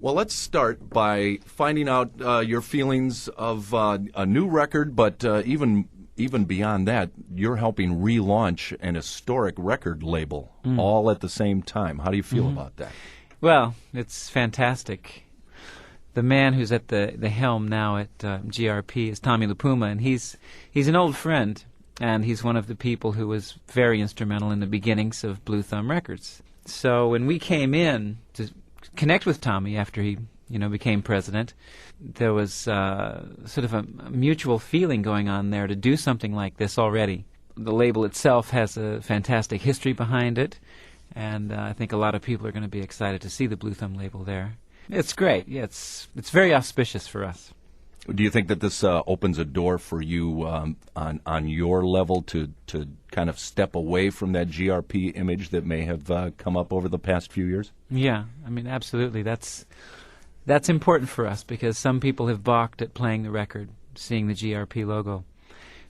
Well, let's start by finding out your feelings of a new record, but even beyond that, you're helping relaunch an historic record label all at the same time. How do you feel about that? Well, it's fantastic. The man who's at the helm now at GRP is Tommy LaPuma, and he's an old friend, and he's one of the people who was very instrumental in the beginnings of Blue Thumb Records. So when we came in to connect with Tommy after he, became president, there was sort of a mutual feeling going on there to do something like this already. The label itself has a fantastic history behind it, and I think a lot of people are going to be excited to see the Blue Thumb label there. It's great. Yeah, it's very auspicious for us. Do you think that this opens a door for you on your level to kind of step away from that GRP image that may have come up over the past few years? Yeah, absolutely. That's important for us because some people have balked at playing the record, seeing the GRP logo.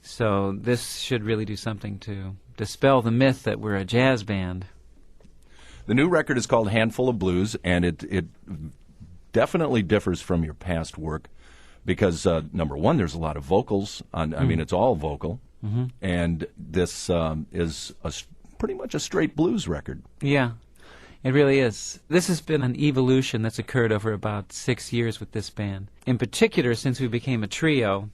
So this should really do something to dispel the myth that we're a jazz band. The new record is called Handful of Blues, and it definitely differs from your past work. Because, number one, there's a lot of vocals. It's all vocal. And this is pretty much a straight blues record. Yeah, it really is. This has been an evolution that's occurred over about 6 years with this band. In particular, since we became a trio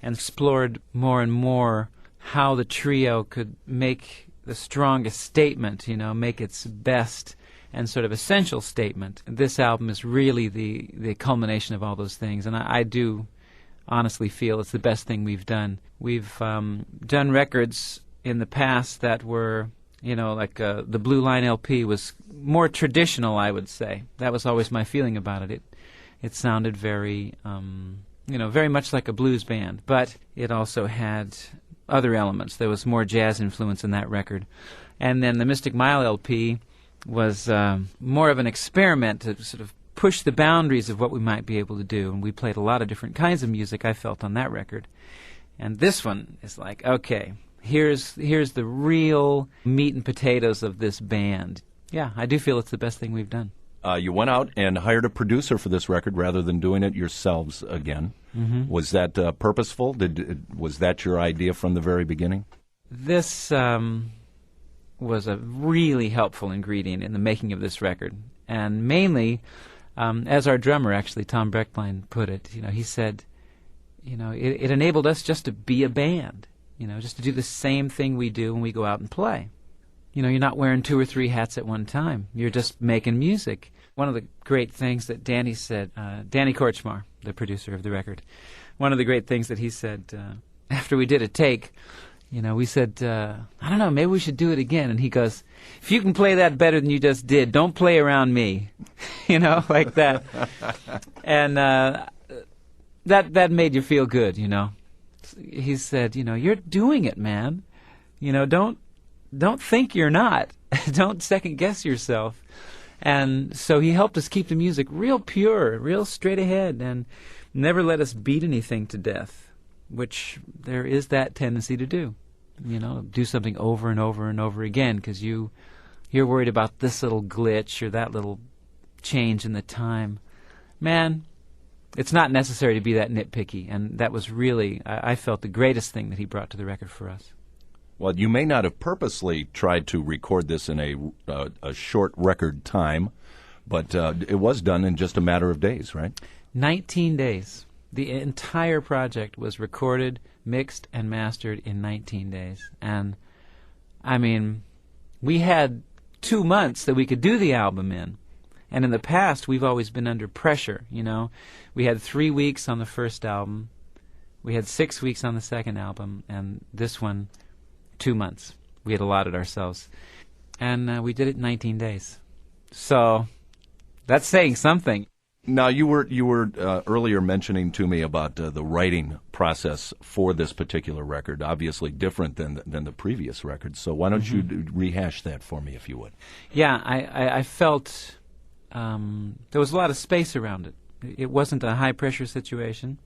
and explored more and more how the trio could make the strongest statement, make its best and sort of essential statement. This album is really the culmination of all those things, and I do honestly feel it's the best thing we've done. We've done records in the past that were, like the Blue Line LP was more traditional, I would say. That was always my feeling about it. It sounded very, very much like a blues band, but it also had other elements. There was more jazz influence in that record. And then the Mystic Mile LP was more of an experiment to sort of push the boundaries of what we might be able to do. And we played a lot of different kinds of music, I felt, on that record. And this one is like, okay, here's the real meat and potatoes of this band. Yeah, I do feel it's the best thing we've done. You went out and hired a producer for this record rather than doing it yourselves again. Was that purposeful? Was that your idea from the very beginning? This was a really helpful ingredient in the making of this record. And mainly, as our drummer, actually, Tom Brecklein, put it, he said, it enabled us just to be a band, just to do the same thing we do when we go out and play. You're not wearing 2 or 3 hats at one time. You're just making music. One of the great things that Danny said, Danny Korchmar, the producer of the record, one of the great things that he said after we did a take, we said, I don't know, maybe we should do it again. And he goes, if you can play that better than you just did, don't play around me. Like that. And that made you feel good, He said, you're doing it, man. Don't think you're not. Don't second-guess yourself. And so he helped us keep the music real pure, real straight ahead, and never let us beat anything to death, which there is that tendency to do. Do something over and over and over again because you're worried about this little glitch or that little change in the time. Man, it's not necessary to be that nitpicky, and that was really, I felt, the greatest thing that he brought to the record for us. Well, you may not have purposely tried to record this in a short record time, but it was done in just a matter of days, right? 19 days. The entire project was recorded, mixed, and mastered in 19 days. And, we had 2 months that we could do the album in. And in the past, we've always been under pressure, We had 3 weeks on the first album. We had 6 weeks on the second album. And this one, 2 months. We had allotted ourselves. And we did it in 19 days. So that's saying something. Now, you were earlier mentioning to me about the writing process for this particular record, obviously different than the previous record. So why don't you rehash that for me, if you would? Yeah, I felt there was a lot of space around it. It wasn't a high-pressure situation.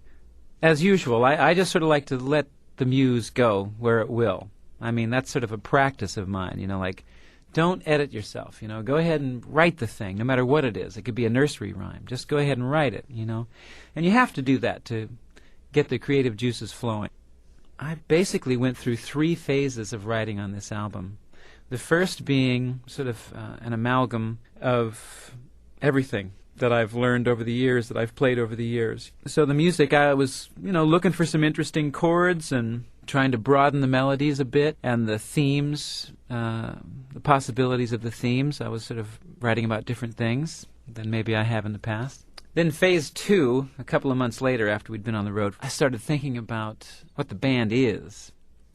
As usual, I just sort of like to let the muse go where it will. That's sort of a practice of mine, like Don't edit yourself, you know. Go ahead and write the thing, no matter what it is. It could be a nursery rhyme. Just go ahead and write it, you know. And you have to do that to get the creative juices flowing. I basically went through 3 phases of writing on this album. The first being sort of an amalgam of everything that I've learned over the years, that I've played over the years. So the music, I was, you know, looking for some interesting chords and trying to broaden the melodies a bit, and the themes, the possibilities of the themes. I was sort of writing about different things than maybe I have in the past. Then phase 2, a couple of months later after we'd been on the road, I started thinking about what the band is.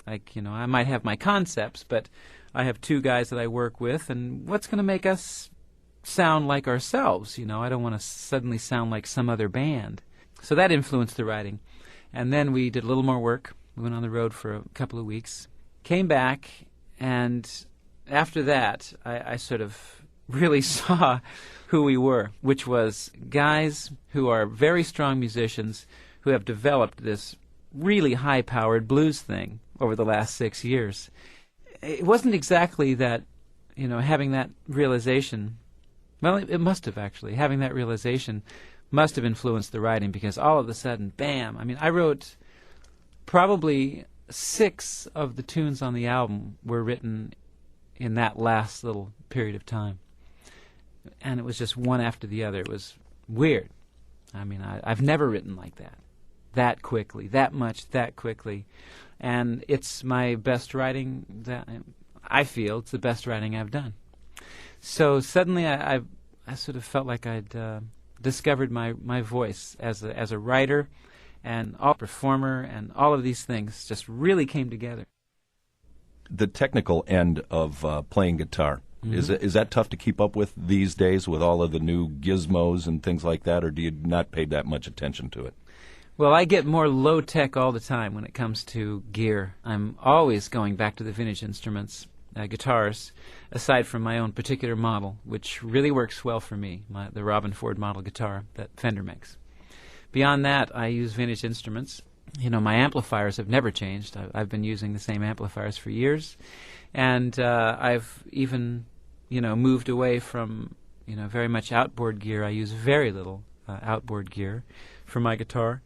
Like, you know, I might have my concepts, but I have 2 guys that I work with, and what's going to make us sound like ourselves? You know, I don't want to suddenly sound like some other band. So that influenced the writing. And then we did a little more work. We went on the road for a couple of weeks, came back, and after that, I sort of really saw who we were, which was guys who are very strong musicians who have developed this really high-powered blues thing over the last 6 years. It wasn't exactly that, you know, having that realization, well, it must have actually. Having that realization must have influenced the writing, because all of a sudden, bam, I mean, I wrote probably 6 of the tunes on the album were written in that last little period of time. And it was just one after the other. It was weird. I mean, I've never written like that quickly, that much, that quickly. And it's my best writing that I feel it's the best writing I've done. So suddenly I sort of felt like I'd discovered my voice as a writer, and all performer, and all of these things just really came together. The technical end of playing guitar, is that tough to keep up with these days with all of the new gizmos and things like that, or do you not pay that much attention to it? Well, I get more low-tech all the time when it comes to gear. I'm always going back to the vintage instruments, guitars, aside from my own particular model, which really works well for me, the Robben Ford model guitar that Fender makes. Beyond that, I use vintage instruments. You know, my amplifiers have never changed. I've been using the same amplifiers for years. And I've even, you know, moved away from, you know, very much outboard gear. I use very little outboard gear for my guitar.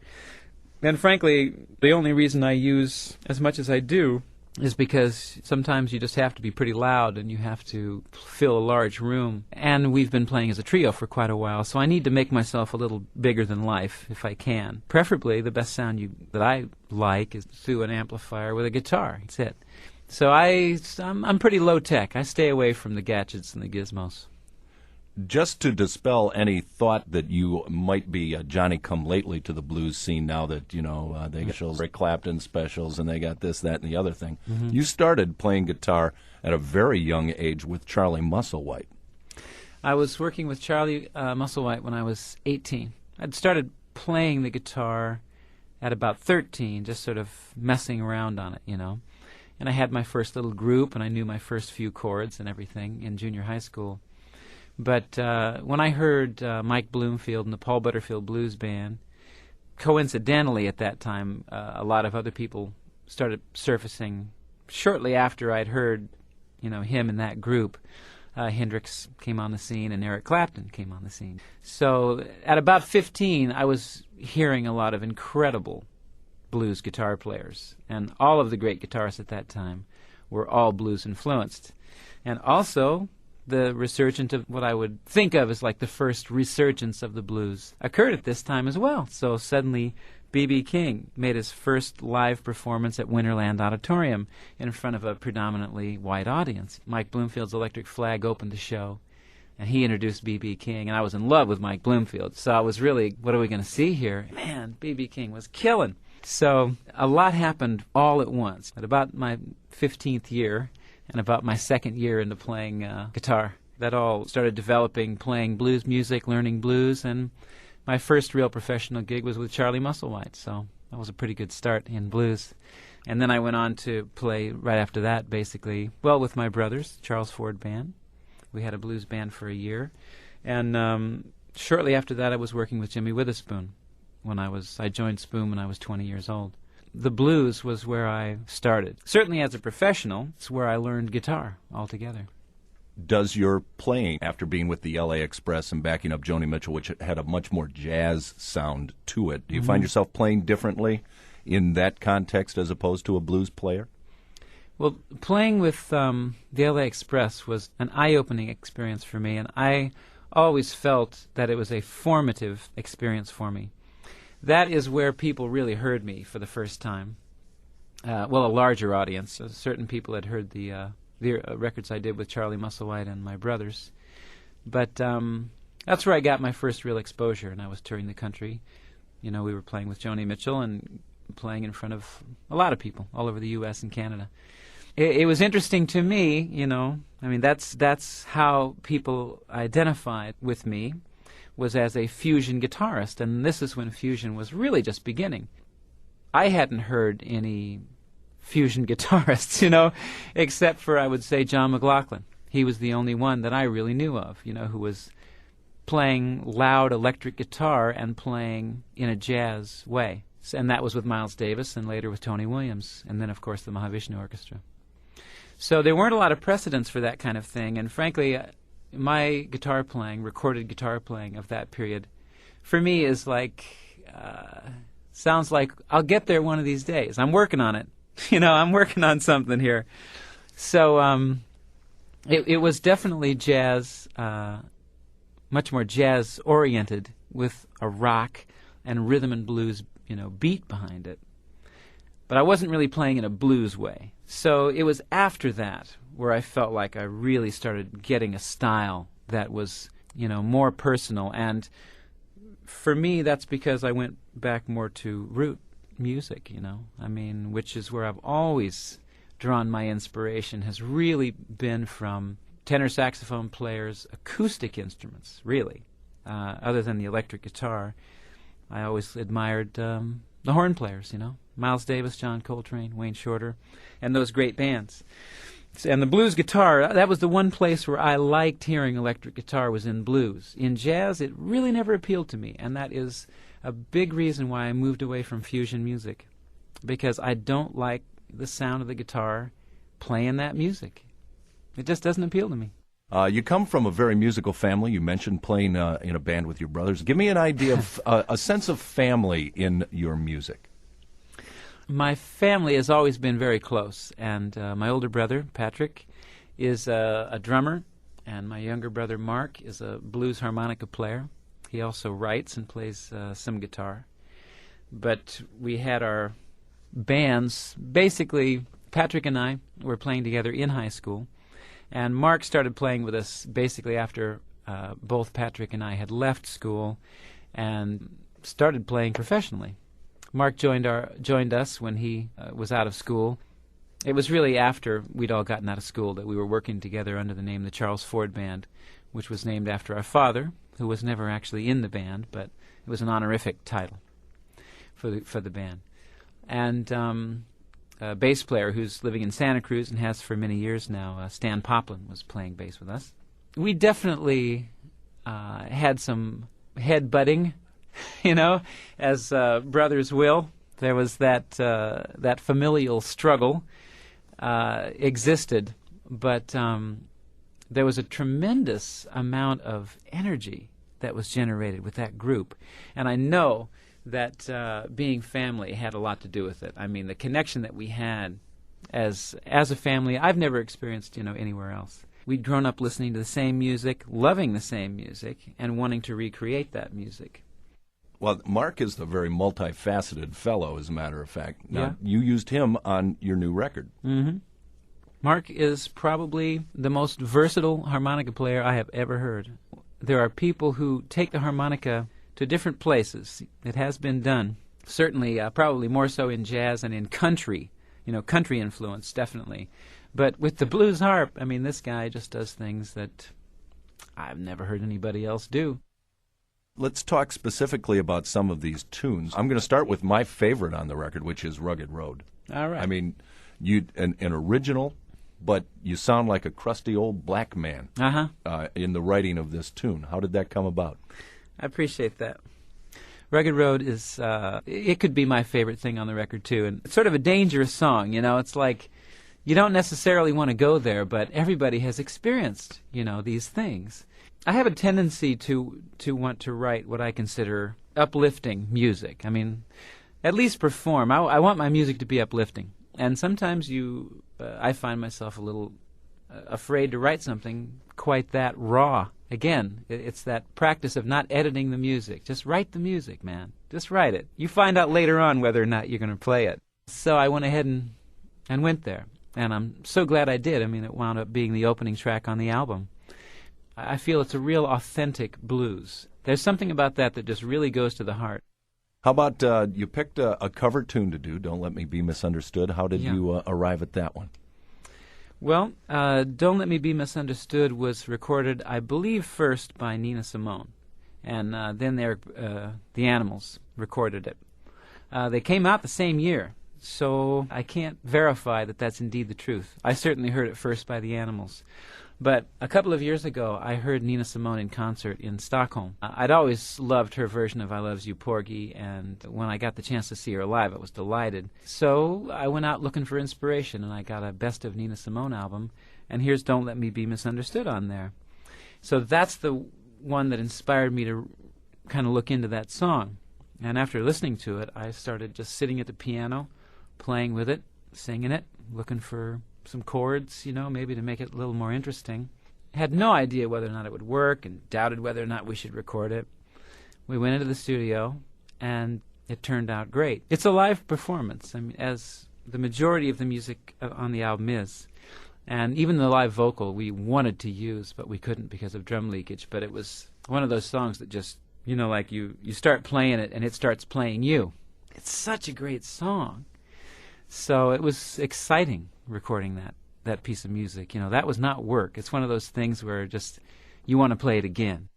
And frankly, the only reason I use as much as I do is because sometimes you just have to be pretty loud and you have to fill a large room. And we've been playing as a trio for quite a while, so I need to make myself a little bigger than life if I can. Preferably, the best sound that I like is through an amplifier with a guitar. That's it. So I'm pretty low-tech. I stay away from the gadgets and the gizmos. Just to dispel any thought that you might be Johnny-come-lately to the blues scene now that, you know, they got Rick Clapton specials and they got this, that, and the other thing. You started playing guitar at a very young age with Charlie Musselwhite. I was working with Charlie Musselwhite when I was 18. I'd started playing the guitar at about 13, just sort of messing around on it, you know. And I had my first little group, and I knew my first few chords and everything in junior high school. But when I heard Mike Bloomfield and the Paul Butterfield Blues Band, coincidentally at that time, a lot of other people started surfacing shortly after I'd heard, you know, him in that group. Hendrix came on the scene and Eric Clapton came on the scene. So at about 15, I was hearing a lot of incredible blues guitar players, and all of the great guitarists at that time were all blues influenced. And also, the resurgence of what I would think of as like the first resurgence of the blues occurred at this time as well. So suddenly B.B. King made his first live performance at Winterland Auditorium in front of a predominantly white audience. Mike Bloomfield's Electric Flag opened the show, and he introduced B.B. King, and I was in love with Mike Bloomfield. So I was really, what are we going to see here? Man, B.B. King was killing. So a lot happened all at once. At about my 15th year, and about my second year into playing guitar, that all started developing, playing blues music, learning blues, and my first real professional gig was with Charlie Musselwhite, so that was a pretty good start in blues. And then I went on to play right after that, basically, well, with my brothers, Charles Ford Band. We had a blues band for a year. And shortly after that, I was working with Jimmy Witherspoon. I joined Spoon when I was 20 years old. The blues was where I started. Certainly as a professional, it's where I learned guitar altogether. does your playing, after being with the LA Express and backing up Joni Mitchell, which had a much more jazz sound to it, do you find yourself playing differently in that context as opposed to a blues player? Well, playing with the LA Express was an eye-opening experience for me, and I always felt that it was a formative experience for me. That is where people really heard me for the first time. A larger audience. Certain people had heard the records I did with Charlie Musselwhite and my brothers. But that's where I got my first real exposure, and I was touring the country. We were playing with Joni Mitchell and playing in front of a lot of people all over the U.S. and Canada. It was interesting to me, that's how people identified with me, was as a fusion guitarist, and this is when fusion was really just beginning. I hadn't heard any fusion guitarists, except for, I would say, John McLaughlin. He was the only one that I really knew of, who was playing loud electric guitar and playing in a jazz way. And that was with Miles Davis and later with Tony Williams, and then, of course, the Mahavishnu Orchestra. So there weren't a lot of precedents for that kind of thing, and frankly, my guitar playing, recorded guitar playing of that period, for me is like, sounds like I'll get there one of these days. I'm working on it. I'm working on something here. So it was definitely jazz, much more jazz-oriented with a rock and rhythm and blues, beat behind it. But I wasn't really playing in a blues way. So it was after that where I felt like I really started getting a style that was, more personal. And for me, that's because I went back more to root music, which is where I've always drawn my inspiration, has really been from tenor saxophone players, acoustic instruments, really. Other than the electric guitar, I always admired the horn players, Miles Davis, John Coltrane, Wayne Shorter, and those great bands. And the blues guitar, that was the one place where I liked hearing electric guitar, was in blues. In jazz, it really never appealed to me, and that is a big reason why I moved away from fusion music, because I don't like the sound of the guitar playing that music. It just doesn't appeal to me. You come from a very musical family. You mentioned playing in a band with your brothers. Give me an idea of a sense of family in your music. My family has always been very close, and my older brother, Patrick, is a drummer, and my younger brother, Mark, is a blues harmonica player. He also writes and plays some guitar. But we had our bands. Basically, Patrick and I were playing together in high school, and Mark started playing with us basically after both Patrick and I had left school and started playing professionally. Mark joined us when he was out of school. It was really after we'd all gotten out of school that we were working together under the name the Charles Ford Band, which was named after our father, who was never actually in the band, but it was an honorific title for the band. And a bass player who's living in Santa Cruz and has for many years now, Stan Poplin, was playing bass with us. We definitely had some head-butting, as brothers will. There was that familial struggle existed, but there was a tremendous amount of energy that was generated with that group. And I know that being family had a lot to do with it. I mean, the connection that we had as a family, I've never experienced, anywhere else. We'd grown up listening to the same music, loving the same music, and wanting to recreate that music. Well, Mark is a very multifaceted fellow, as a matter of fact. Now, Yeah. You used him on your new record. Mm-hmm. Mark is probably the most versatile harmonica player I have ever heard. There are people who take the harmonica to different places. It has been done. Certainly, probably more so in jazz and in country. Country influence, definitely. But with the blues harp, this guy just does things that I've never heard anybody else do. Let's talk specifically about some of these tunes. I'm going to start with my favorite on the record, which is Rugged Road. All right. An original, but you sound like a crusty old black man in the writing of this tune. How did that come about? I appreciate that. Rugged Road is, it could be my favorite thing on the record, too. And it's sort of a dangerous song, It's like, You don't necessarily want to go there, but everybody has experienced, these things. I have a tendency to want to write what I consider uplifting music. I mean, at least perform. I want my music to be uplifting. And sometimes I find myself a little afraid to write something quite that raw. Again, it's that practice of not editing the music. Just write the music, man. Just write it. You find out later on whether or not you're going to play it. So I went ahead and went there. And I'm so glad I did. I mean, it wound up being the opening track on the album. I feel it's a real authentic blues. There's something about that just really goes to the heart. How about you picked a cover tune to do, Don't Let Me Be Misunderstood. How did you arrive at that one? Well, Don't Let Me Be Misunderstood was recorded, I believe, first by Nina Simone. And then the Animals recorded it. They came out the same year, so I can't verify that that's indeed the truth. I certainly heard it first by the Animals. But a couple of years ago, I heard Nina Simone in concert in Stockholm. I'd always loved her version of I Loves You, Porgy, and when I got the chance to see her live, I was delighted. So I went out looking for inspiration, and I got a Best of Nina Simone album, and here's Don't Let Me Be Misunderstood on there. So that's the one that inspired me to kind of look into that song. And after listening to it, I started just sitting at the piano, playing with it, singing it, looking for some chords, maybe to make it a little more interesting. Had no idea whether or not it would work and doubted whether or not we should record it. We went into the studio, and it turned out great. It's a live performance, as the majority of the music on the album is. And even the live vocal we wanted to use, but we couldn't because of drum leakage. But it was one of those songs that just, like you start playing it and it starts playing you. It's such a great song. So it was exciting recording that piece of music. That was not work. It's one of those things where just you want to play it again.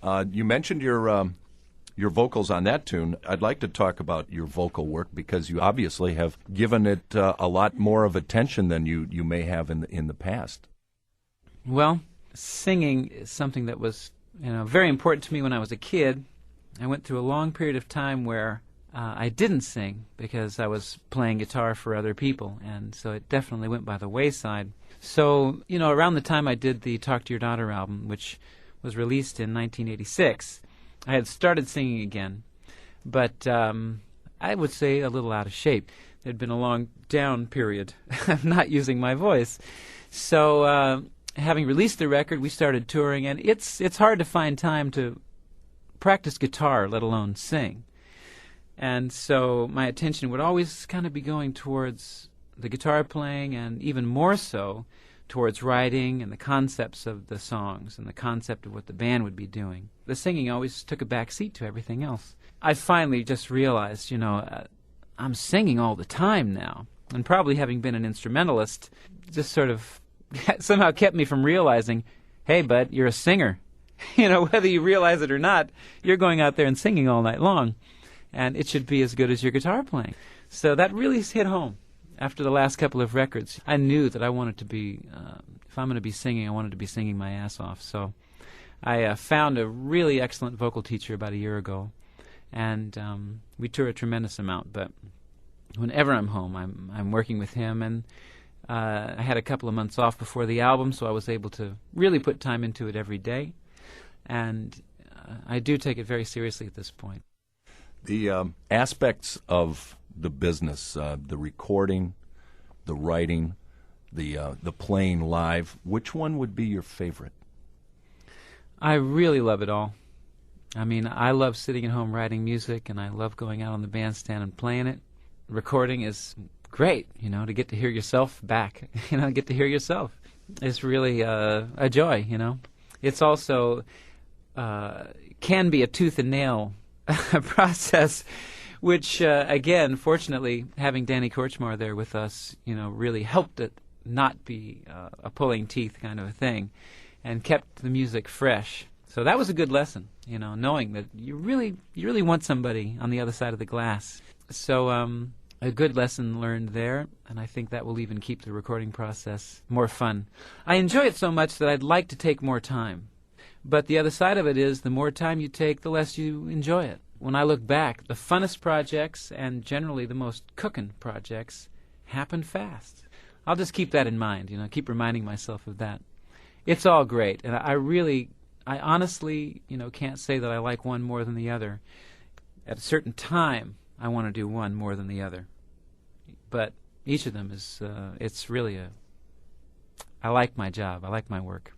You mentioned your vocals on that tune. I'd like to talk about your vocal work because you obviously have given it a lot more of attention than you may have in the past. Well, singing is something that was very important to me when I was a kid. I went through a long period of time where I didn't sing because I was playing guitar for other people, and so it definitely went by the wayside. So, around the time I did the Talk to Your Daughter album, which was released in 1986, I had started singing again, but I would say a little out of shape. There had been a long down period of not using my voice. So, having released the record, we started touring, and it's hard to find time to practice guitar, let alone sing. And so my attention would always kind of be going towards the guitar playing, and even more so towards writing and the concepts of the songs and the concept of what the band would be doing. The singing always took a back seat to everything else. I finally just realized, I'm singing all the time now. And probably having been an instrumentalist just sort of somehow kept me from realizing, hey, bud, you're a singer. Whether you realize it or not, you're going out there and singing all night long. And it should be as good as your guitar playing. So that really hit home. After the last couple of records, I knew that I wanted to be, if I'm going to be singing, I wanted to be singing my ass off. So I found a really excellent vocal teacher about a year ago, and we tour a tremendous amount. But whenever I'm home, I'm working with him, and I had a couple of months off before the album, so I was able to really put time into it every day. And I do take it very seriously at this point. The aspects of the business, the recording, the writing, the playing live, which one would be your favorite? I really love it all. I mean, I love sitting at home writing music, and I love going out on the bandstand and playing it. Recording is great, to get to hear yourself back, get to hear yourself. It's really a joy, It's also can be a tooth and nail process, which, again, fortunately, having Danny Korchmar there with us, really helped it not be a pulling teeth kind of a thing, and kept the music fresh. So that was a good lesson, knowing that you really want somebody on the other side of the glass. So a good lesson learned there, and I think that will even keep the recording process more fun. I enjoy it so much that I'd like to take more time. But the other side of it is the more time you take, the less you enjoy it. When I look back, the funnest projects and generally the most cooking projects happened fast. I'll just keep that in mind, keep reminding myself of that. It's all great, and I honestly, can't say that I like one more than the other. At a certain time, I want to do one more than the other. But each of them is, it's really I like my job. I like my work.